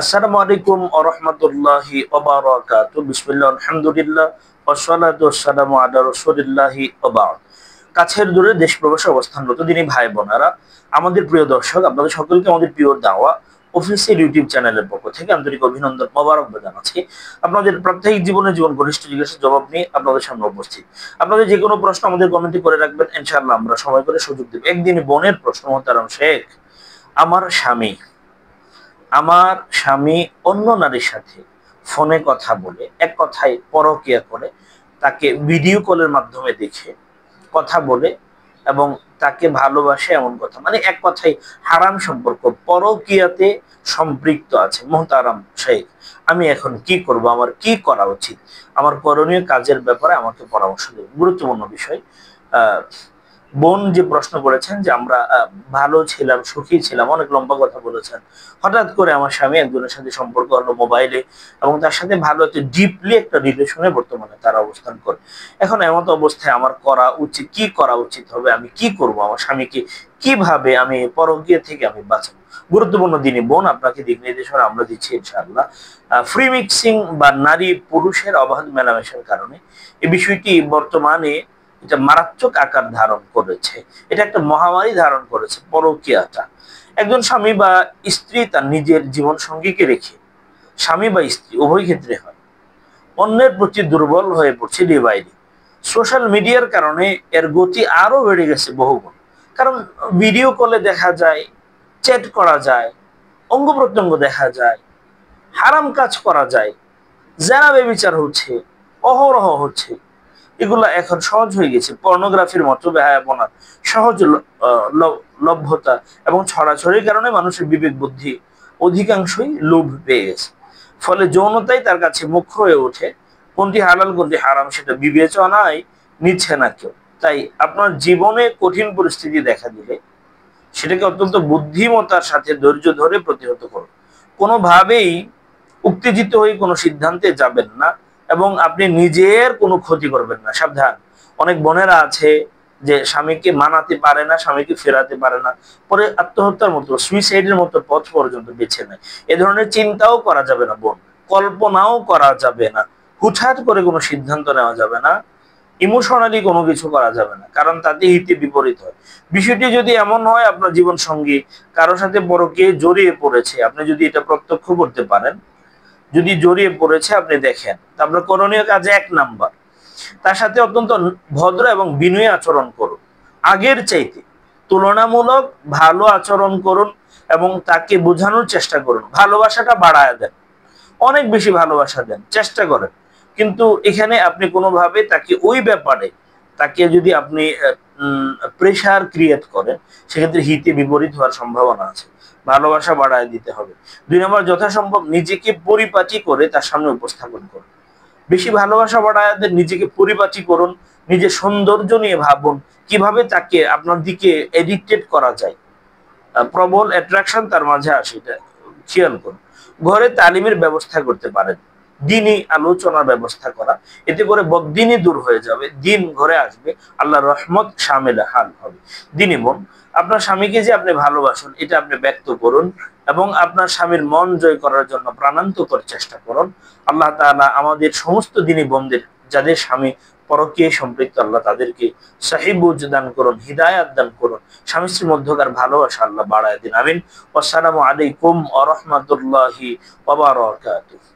আসসালামু আলাইকুম ওয়া রাহমাতুল্লাহি ওয়া বারাকাতুহু। বিসমিল্লাহ, আলহামদুলিল্লাহ, ওয়াসসালাতু ওয়াসসালামু আলা রাসূলিল্লাহি ওয়া বা'দ। কাছের দূরে দেশ প্রবাসে অবস্থানরত দিনী ভাই বোনেরা, আমাদের প্রিয় দর্শক, আপনাদের সকলকে আমাদের প্রিয় দাওয়া অফিসিয়াল ইউটিউব চ্যানেলের পক্ষ থেকে আন্তরিক অভিনন্দন, মোবারকবাদ জানাচ্ছি। আপনাদের প্রাত্যহিক জীবন ঘনিষ্ঠ জিজ্ঞাসার জবাব নিয়ে আপনাদের সামনে উপস্থিত। আপনাদের যে কোনো প্রশ্ন আমাদের কমেন্টে করে রাখবেন, ইনশাআল্লাহ আমরা সময় করে সুযোগ দেব। একদিন বোনের প্রশ্ন, মোহতারাম শেখ, আমার স্বামী আমার স্বামী অন্য নারীর সাথে ফোনে কথা বলে, এক কথায় পরকীয়া করে, তাকে ভিডিও কলের মাধ্যমে দেখে কথা বলে এবং তাকে ভালোবাসে, এমন কথা, মানে এক কথায় হারাম সম্পর্ক, পরকীয়াতে সম্পৃক্ত আছে। মোহতারাম শেখ, আমি এখন কি করব? আমার কি করা উচিত? আমার করণীয় কাজের ব্যাপারে আমাকে পরামর্শ দেবেন। গুরুত্বপূর্ণ বিষয়। আহ বোন যে প্রশ্ন করেছেন যে আমরা ভালো ছিলাম, সুখী ছিলাম, অনেক লম্বা কথা বলেছেন। হঠাৎ করে আমার স্বামী একজনের সাথে সম্পর্ক হলো মোবাইলে, এবং তার সাথে ভালো একটা ডিপলি একটা রিলেশনে বর্তমানে তারা অবস্থান করে। এখন এমন অবস্থায় আমার করা উচিত, কি করা উচিত হবে? আমি কি করব? আমার স্বামীকে কিভাবে আমি পরকীয়া থেকে আমি বাঁচাবো? গুরুত্বপূর্ণ দিনই বোন, আপনাকে দিক নির্দেশনা আমরা দিচ্ছি ইনশাআল্লাহ। ফ্রি মিক্সিং বা নারী পুরুষের অবাধ মেলামেশার কারণে এই বিষয়টি বর্তমানে এটা মারাত্মক আকার ধারণ করেছে। এটা একটা মহামারী ধারণ করেছে, পরকীয়াটা। একজন স্বামী বা স্ত্রী তার নিজের জীবন সঙ্গীকে রেখে, স্বামী বা স্ত্রী উভয় ক্ষেত্রে হয়, অন্যের প্রতি দুর্বল হয়ে পড়ছে ডে বাই ডে। সোশ্যাল মিডিয়ার কারণে এর গতি আরো বেড়ে গেছে বহুগুণ। কারণ ভিডিও কলে দেখা যায়, চ্যাট করা যায়, অঙ্গ প্রত্যঙ্গ দেখা যায়, হারাম কাজ করা যায়, যারা বেবিচার হচ্ছে, অহরহ হচ্ছে। এগুলা এখন সহজ হয়ে গেছে। পর্নোগ্রাফির মতো বেহায়াপনা, সহজ লভ্যতা এবং ছড়াছড়ির কারণে মানুষের বিবেক বুদ্ধি অধিকাংশই লোভ পেয়ে গেছে। ফলে যৌনতাই তার কাছে মুখ্য হয়ে ওঠে। কোনটি হালাল কোনটি হারাম সেটা বিবেচনায় নিচ্ছে না কেউ। তাই আপনার জীবনে কঠিন পরিস্থিতি দেখা দিলে সেটাকে অত্যন্ত বুদ্ধিমত্তার সাথে ধৈর্য ধরে প্রতিহত করুন। কোনোভাবেই উত্তেজিত হয়ে কোনো সিদ্ধান্তে যাবেন না, এবং আপনি নিজের কোনো ক্ষতি করবেন না। সাবধান, অনেক বোনেরা আছে যে স্বামীকে মানাতে পারে না, স্বামীকে ফেরাতে পারে না, পরে আত্মহত্যার মতো, সুইসাইডের মতো পথ পর্যন্ত বেছে নেয়। এ ধরনের চিন্তাও করা যাবে না বোন, কল্পনাও করা যাবে না। হুটহাট করে কোনো সিদ্ধান্ত নেওয়া যাবে না, ইমোশনালি কোনো কিছু করা যাবে না, কারণ তাতে হিতে বিপরীত হয়। বিষয়টি যদি এমন হয় আপনার জীবন সঙ্গী কারোর সাথে পরকীয়ায় জড়িয়ে পড়েছে, আপনি যদি এটা প্রত্যক্ষ করতে পারেন, যদি জড়িয়ে পড়েছে আপনি দেখেন, আপনার করণীয় কাজে 1 নাম্বার, তার সাথে অত্যন্ত ভদ্র এবং বিনয়ী আচরণ করুন। আগের চাইতে তুলনামূলক ভালো আচরণ করুন এবং তাকে বোঝানোর চেষ্টা করুন। ভালোবাসাটা বাড়ায় দেন, অনেক বেশি ভালোবাসা দেন, চেষ্টা করেন। কিন্তু এখানে আপনি কোনোভাবে তাকে ওই ব্যাপারে, তাকে যদি আপনি প্রেশার ক্রিয়েট করেন, সেক্ষেত্রে হিতে বিপরীত হওয়ার সম্ভাবনা আছে। ভালোবাসা বাড়ায় দিতে হবে। 2 নম্বর, যথাসম্ভব নিজেকে পরিপাটি করে তার সামনে উপস্থাপন করুন। বেশি ভালোবাসা বাড়ায় দেন, নিজেকে পরিপাটি করুন, নিজের সৌন্দর্য নিয়ে ভাবুন, কিভাবে তাকে আপনার দিকে এডিক্টেড করা যায়, প্রবল অ্যাট্রাকশন তার মাঝে আসে, এটা খেয়াল করুন। ঘরে তালিমের ব্যবস্থা করতে পারেন, দিনই আলোচনার ব্যবস্থা করা, এতে করে বদ্দিনই দূর হয়ে যাবে, দিন ঘরে আসবে, আল্লাহর রহমত শামিল হাল হবে। দিনই বোন, আপনার স্বামীকে যে আপনি ভালোবাসেন এটা আপনি ব্যক্ত করুন, এবং আপনার স্বামীর মন জয় করার জন্য প্রাণান্তকর চেষ্টা করুন। আল্লাহ তাআলা আমাদের সমস্ত দিনী বোনদের যাদের স্বামী পরকীয়ায় সম্পৃক্ত, আল্লাহ তাদেরকে সহিহ বুঝ দান করুন, হিদায়াত দান করুন, স্বামী স্ত্রীর মধ্যকার ভালোবাসা আল্লাহ বাড়ায় দিন। আমিন। আসসালামু আলাইকুম ওয়া রাহমাতুল্লাহি ওয়া বারাকাতুহু।